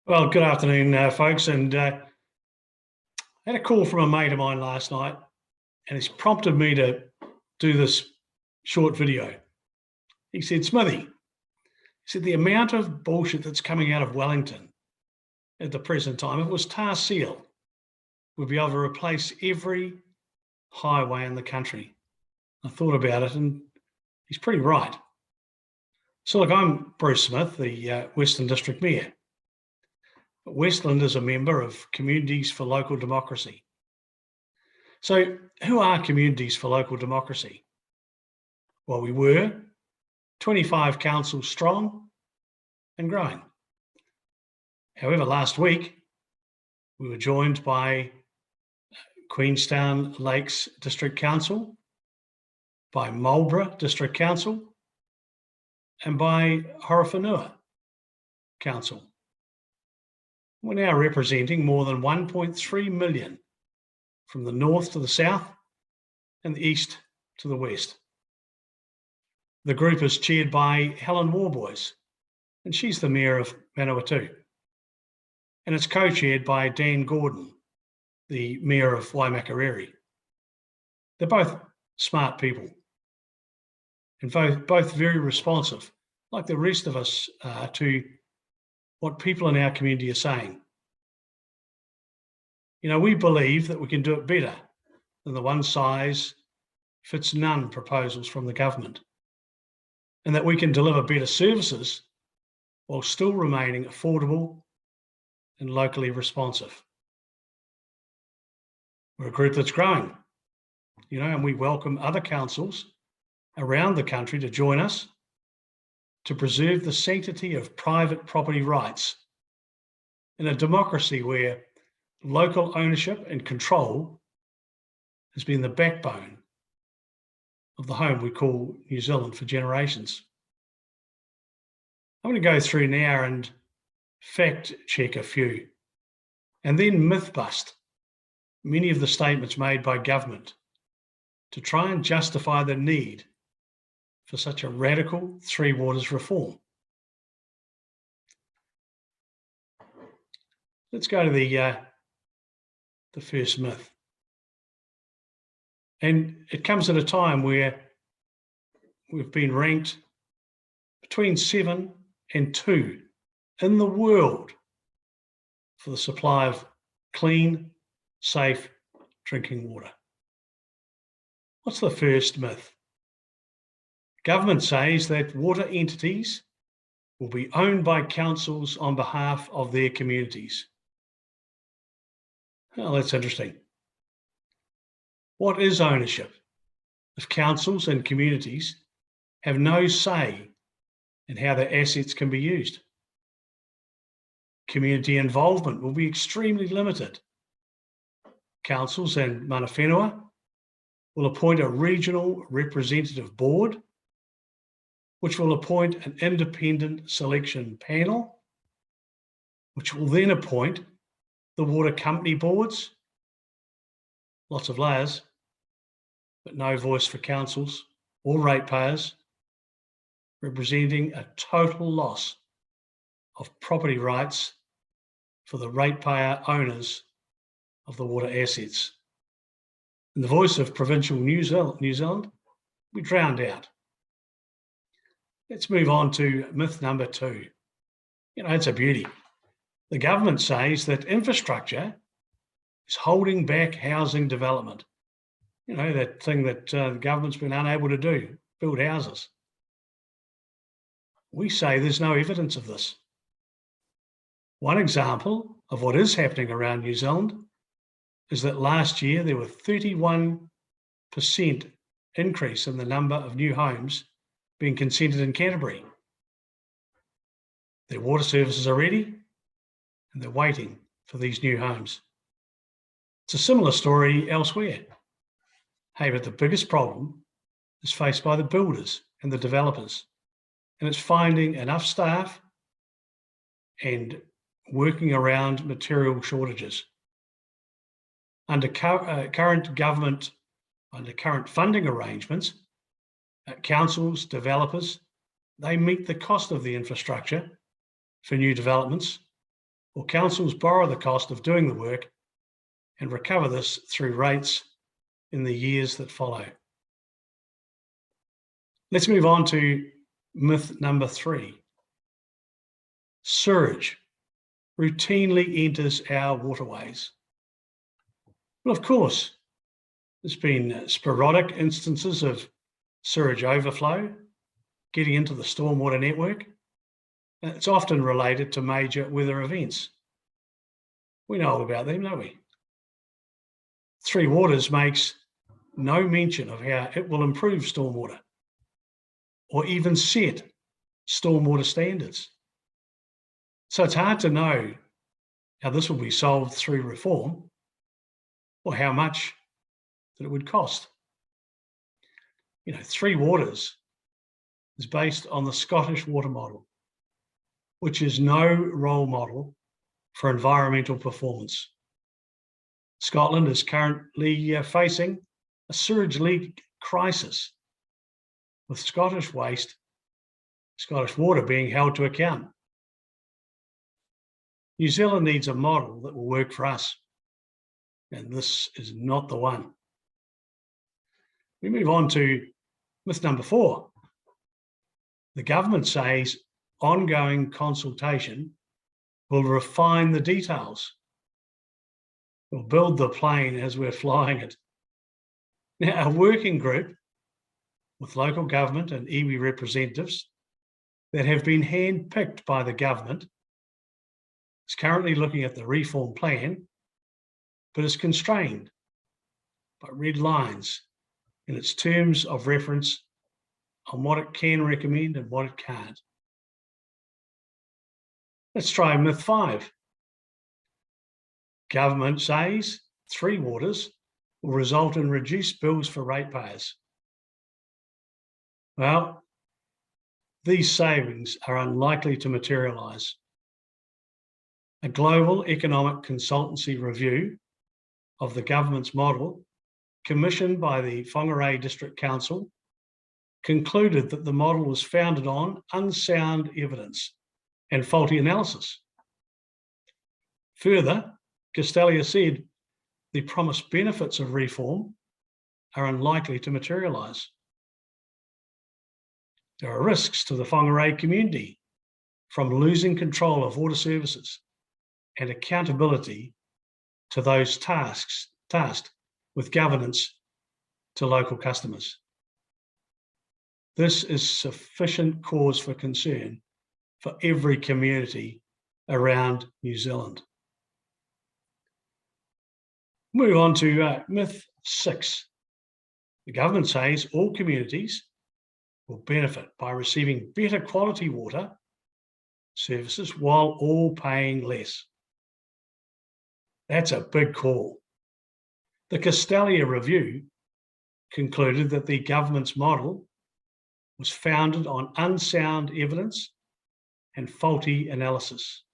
Well, good afternoon, folks. And I had a call from a mate of mine last night, and it's prompted me to do this short video. He said, Smithy, the amount of bullshit that's coming out of Wellington at the present time, if it was tar seal, we'd be able to replace every highway in the country. I thought about it, and he's pretty right. So look, I'm Bruce Smith, the Westland District Mayor. Westland is a member of Communities for Local Democracy. So who are Communities for Local Democracy? Well, we were 25 councils strong and growing. However, last week, we were joined by Queenstown Lakes District Council, by Marlborough District Council, and by Horowhenua Council. We're now representing more than 1.3 million from the north to the south and the east to the west. The group is chaired by Helen Waterways, and she's the Mayor of Vanuatu. And it's co-chaired by Dan Gordon, the Mayor of Waimakariri. They're both smart people and both very responsive, like the rest of us are, to what people in our community are saying. You know, we believe that we can do it better than the one-size-fits-none proposals from the government, and that we can deliver better services while still remaining affordable and locally responsive. We're a group that's growing, you know, and we welcome other councils around the country to join us to preserve the sanctity of private property rights in a democracy where local ownership and control has been the backbone of the home we call New Zealand for generations. I'm going to go through now and fact check a few, and then myth bust many of the statements made by government to try and justify the need for such a radical Three Waters reform. Let's go to the first myth. And it comes at a time where we've been ranked between 7 and 2 in the world for the supply of clean, safe drinking water. What's the first myth? Government says that water entities will be owned by councils on behalf of their communities. Well, that's interesting. What is ownership if councils and communities have no say in how their assets can be used? Community involvement will be extremely limited. Councils and mana whenua will appoint a regional representative board, which will appoint an independent selection panel, which will then appoint the water company boards. Lots of layers, but no voice for councils or ratepayers, representing a total loss of property rights for the ratepayer owners of the water assets. And the voice of provincial New Zealand, we drowned out. Let's move on to myth number 2. You know, it's a beauty. The government says that infrastructure is holding back housing development. You know, that thing that the government's been unable to do, build houses. We say there's no evidence of this. One example of what is happening around New Zealand is that last year there were 31% increase in the number of new homes being consented in Canterbury. Their water services are ready and they're waiting for these new homes. It's a similar story elsewhere. Hey, but the biggest problem is faced by the builders and the developers, and it's finding enough staff and working around material shortages. Under current funding arrangements, councils, developers, they meet the cost of the infrastructure for new developments or councils borrow the cost of doing the work and recover this through rates in the years that follow. Let's move on to myth number 3. Sewage routinely enters our waterways. Well, of course, there's been sporadic instances of sewage overflow getting into the stormwater network. It's often related to major weather events. We know all about them, don't we? Three Waters makes no mention of how it will improve stormwater or even set stormwater standards. So it's hard to know how this will be solved through reform or how much that it would cost. You know, Three Waters is based on the Scottish water model, which is no role model for environmental performance. Scotland is currently facing a sewage leak crisis, with Scottish water being held to account. New Zealand needs a model that will work for us, and this is not the one. We move on to myth number 4. The government says ongoing consultation will refine the details. We'll build the plane as we're flying it. Now, a working group with local government and iwi representatives that have been handpicked by the government is currently looking at the reform plan, but is constrained by red lines in its terms of reference on what it can recommend and what it can't. Let's try myth 5. Government says Three Waters will result in reduced bills for ratepayers. Well, these savings are unlikely to materialise. A global economic consultancy review of the government's model, commissioned by the Whangarei District Council, concluded that the model was founded on unsound evidence and faulty analysis. Further, Castalia said the promised benefits of reform are unlikely to materialise. There are risks to the Whangarei community from losing control of water services and accountability to those tasked with governance to local customers. This is sufficient cause for concern for every community around New Zealand. Move on to myth 6. The government says all communities will benefit by receiving better quality water services while all paying less. That's a big call. The Castalia review concluded that the government's model was founded on unsound evidence and faulty analysis.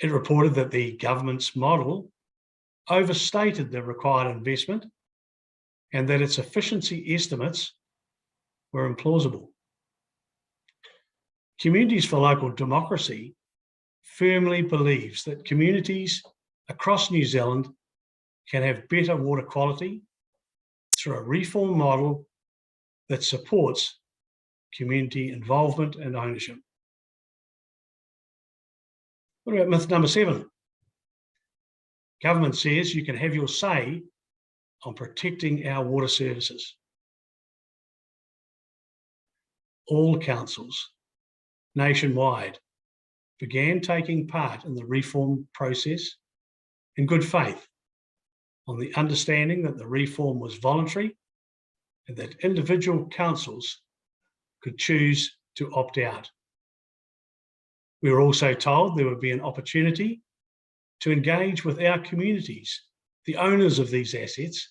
It reported that the government's model overstated the required investment and that its efficiency estimates were implausible. Communities for Local Democracy firmly believes that communities across New Zealand can have better water quality through a reform model that supports community involvement and ownership. What about myth number 7? Government says you can have your say on protecting our water services. All councils nationwide began taking part in the reform process in good faith, on the understanding that the reform was voluntary and that individual councils could choose to opt out. We were also told there would be an opportunity to engage with our communities, the owners of these assets,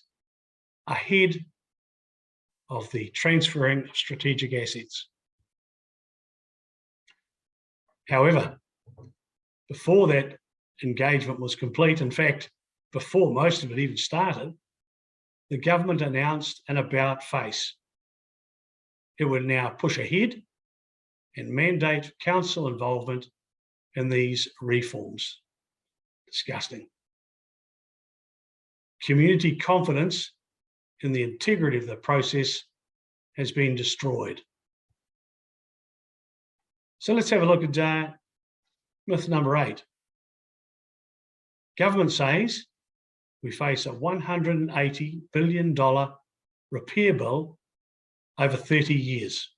ahead of the transferring of strategic assets. However, before that engagement was complete, in fact, before most of it even started, the government announced an about face. It would now push ahead and mandate council involvement in these reforms. Disgusting. Community confidence in the integrity of the process has been destroyed. So let's have a look at myth number 8. Government says we face a $180 billion repair bill over 30 years.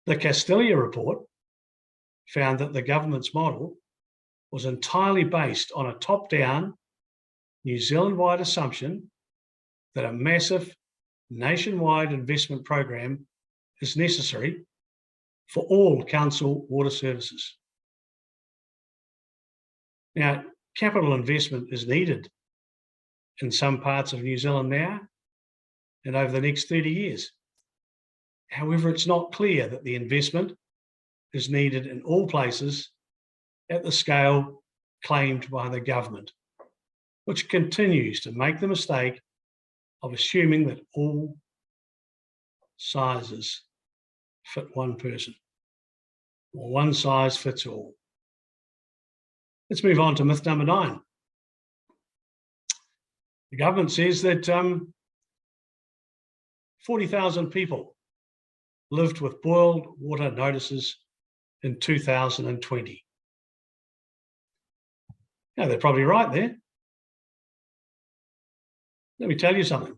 The Castilia report found that the government's model was entirely based on a top-down, New Zealand-wide assumption that a massive nationwide investment program is necessary for all council water services. Now, capital investment is needed in some parts of New Zealand now and over the next 30 years. However, it's not clear that the investment is needed in all places at the scale claimed by the government, which continues to make the mistake of assuming that all sizes fit one person, or one size fits all. Let's move on to myth number 9. The government says that 40,000 people lived with boiled water notices in 2020. Now, they're probably right there. Let me tell you something.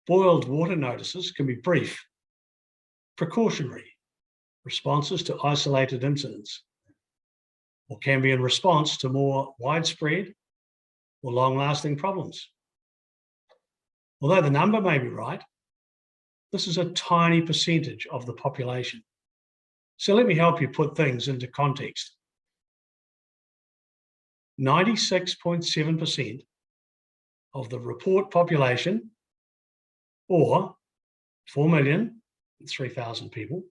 Boiled water notices can be brief, precautionary responses to isolated incidents, or can be in response to more widespread or long-lasting problems. Although the number may be right, this is a tiny percentage of the population. So let me help you put things into context. 96.7% of the report population, or 4,003,000 people,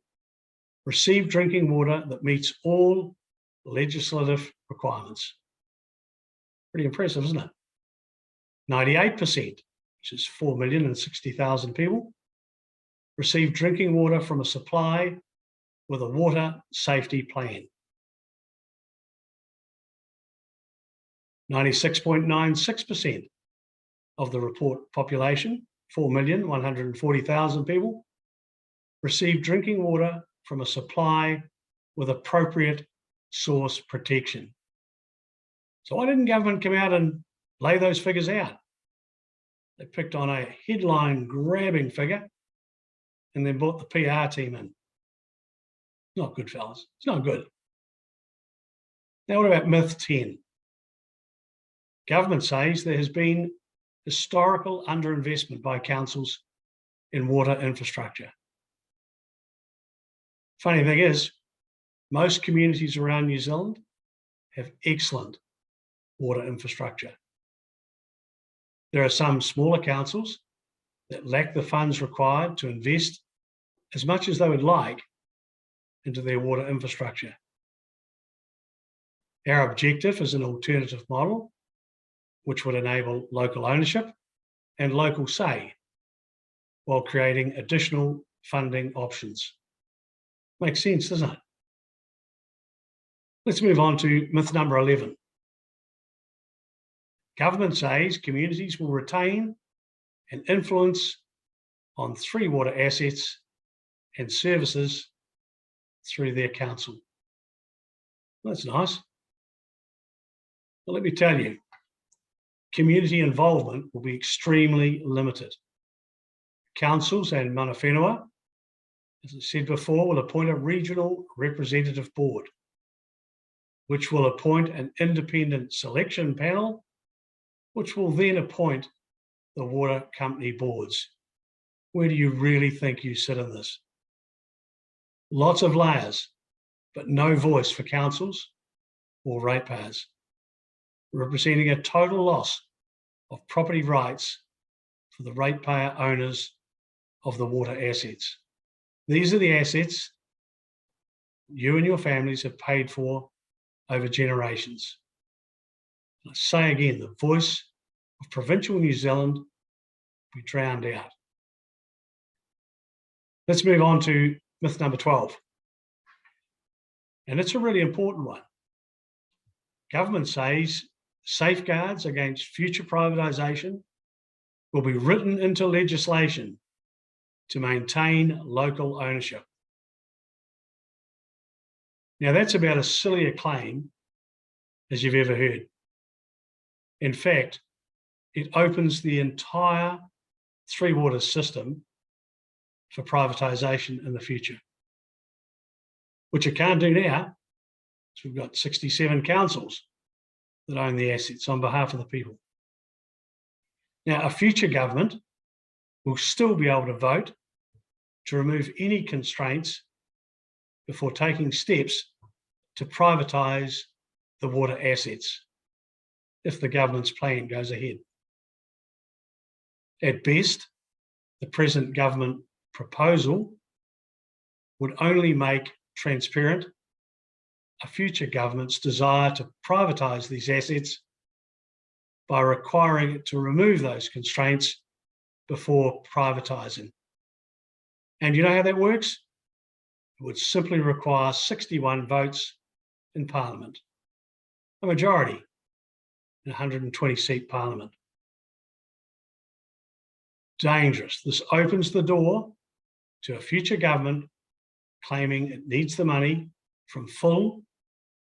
receive drinking water that meets all legislative requirements. Pretty impressive, isn't it? 98%, which is 4,060,000 people, receive drinking water from a supply with a water safety plan. 96.96% of the report population, 4,140,000 people, receive drinking water from a supply with appropriate source protection. So why didn't government come out and lay those figures out? They picked on a headline-grabbing figure and then brought the PR team in. Not good, fellas. It's not good. Now, what about myth 10? Government says there has been historical underinvestment by councils in water infrastructure. Funny thing is, most communities around New Zealand have excellent water infrastructure. There are some smaller councils that lack the funds required to invest as much as they would like into their water infrastructure. Our objective is an alternative model which would enable local ownership and local say while creating additional funding options. Makes sense, doesn't it? Let's move on to myth number 11. Government says communities will retain an influence on 3 water assets and services through their council. That's nice. Well, let me tell you, community involvement will be extremely limited. Councils and mana whenua, as I said before, will appoint a regional representative board, which will appoint an independent selection panel, which will then appoint the water company boards. Where do you really think you sit in this? Lots of layers, but no voice for councils or ratepayers, representing a total loss of property rights for the ratepayer owners of the water assets. These are the assets you and your families have paid for over generations. I say again, the voice of provincial New Zealand will be drowned out. Let's move on to myth number 12. And it's a really important one. Government says safeguards against future privatisation will be written into legislation to maintain local ownership. Now, that's about as silly a claim as you've ever heard. In fact, it opens the entire Three Waters system for privatisation in the future, which it can't do now. So we've got 67 councils that own the assets on behalf of the people. Now, a future government will still be able to vote to remove any constraints before taking steps to privatise the water assets if the government's plan goes ahead. At best, the present government proposal would only make transparent a future government's desire to privatise these assets by requiring it to remove those constraints before privatising. And you know how that works? It would simply require 61 votes in Parliament, a majority in a 120-seat Parliament. Dangerous. This opens the door to a future government claiming it needs the money from full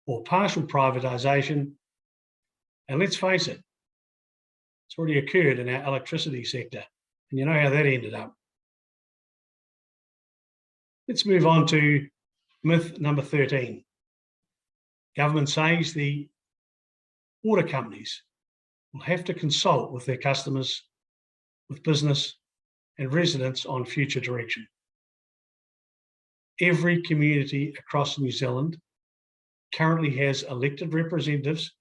or partial privatisation. And let's face it, it's already occurred in our electricity sector. And you know how that ended up. Let's move on to myth number 13. Government says the water companies will have to consult with their customers, with business and residents on future direction. Every community across New Zealand currently has elected representatives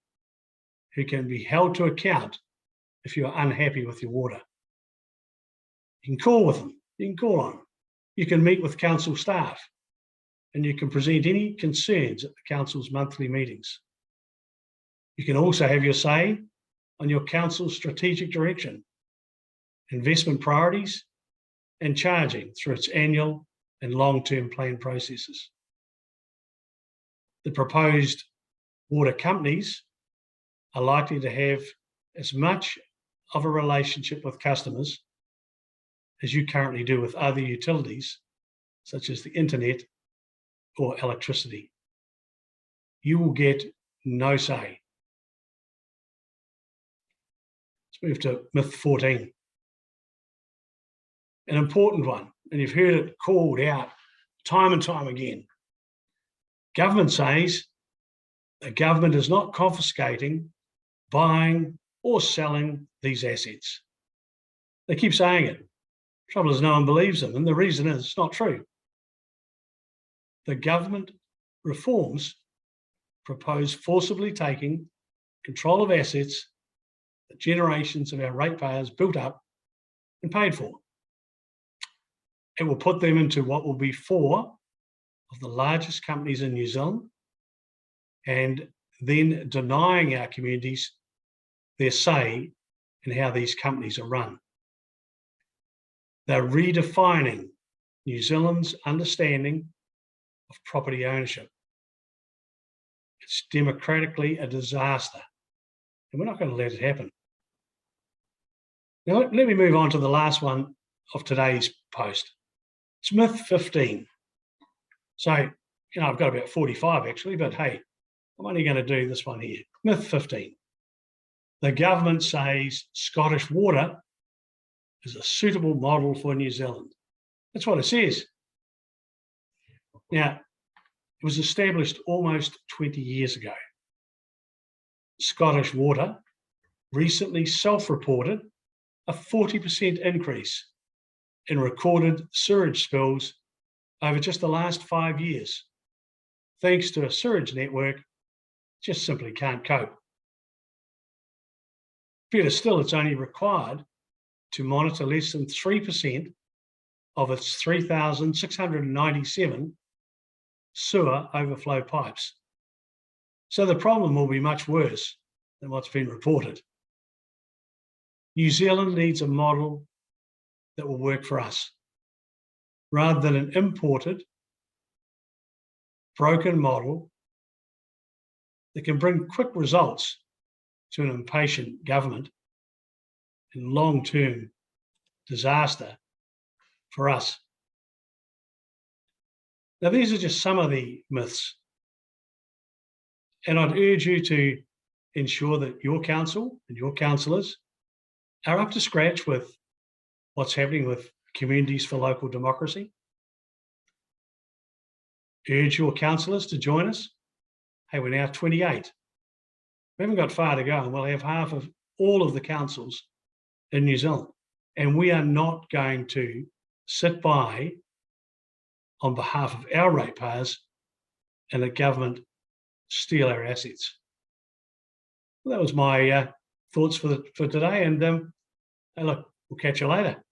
who can be held to account if you are unhappy with your water. You can call with them, you can call on them. You can meet with council staff, and you can present any concerns at the council's monthly meetings. You can also have your say on your council's strategic direction, investment priorities, and charging through its annual and long-term plan processes. The proposed water companies are likely to have as much of a relationship with customers as you currently do with other utilities, such as the internet or electricity. You will get no say. Let's move to myth 14. An important one, and you've heard it called out time and time again. Government says the government is not confiscating, buying, or selling these assets. They keep saying it. Trouble is, no one believes them, and the reason is it's not true. The government reforms propose forcibly taking control of assets that generations of our ratepayers built up and paid for. It will put them into what will be 4 of the largest companies in New Zealand, and then denying our communities their say in how these companies are run. They're redefining New Zealand's understanding of property ownership. It's democratically a disaster, and we're not going to let it happen. Now, let me move on to the last one of today's post. It's myth 15. So, I've got about 45 actually, but hey, I'm only going to do this one here. Myth 15. The government says Scottish Water is a suitable model for New Zealand. That's what it says. Now, it was established almost 20 years ago. Scottish Water recently self-reported a 40% increase in recorded sewage spills over just the last 5 years, thanks to a sewage network just simply can't cope. Better still, it's only required to monitor less than 3% of its 3,697 sewer overflow pipes. So the problem will be much worse than what's been reported. New Zealand needs a model that will work for us, rather than an imported broken model that can bring quick results to an impatient government and long-term disaster for us. Now, these are just some of the myths, and I'd urge you to ensure that your council and your councillors are up to scratch with what's happening with communities for local democracy. Urge your councillors to join us. Hey, we're now 28. We haven't got far to go, and we'll have half of all of the councils in New Zealand. And we are not going to sit by on behalf of our ratepayers and the government steal our assets. Well, that was my thoughts for today. And hey, look, we'll catch you later.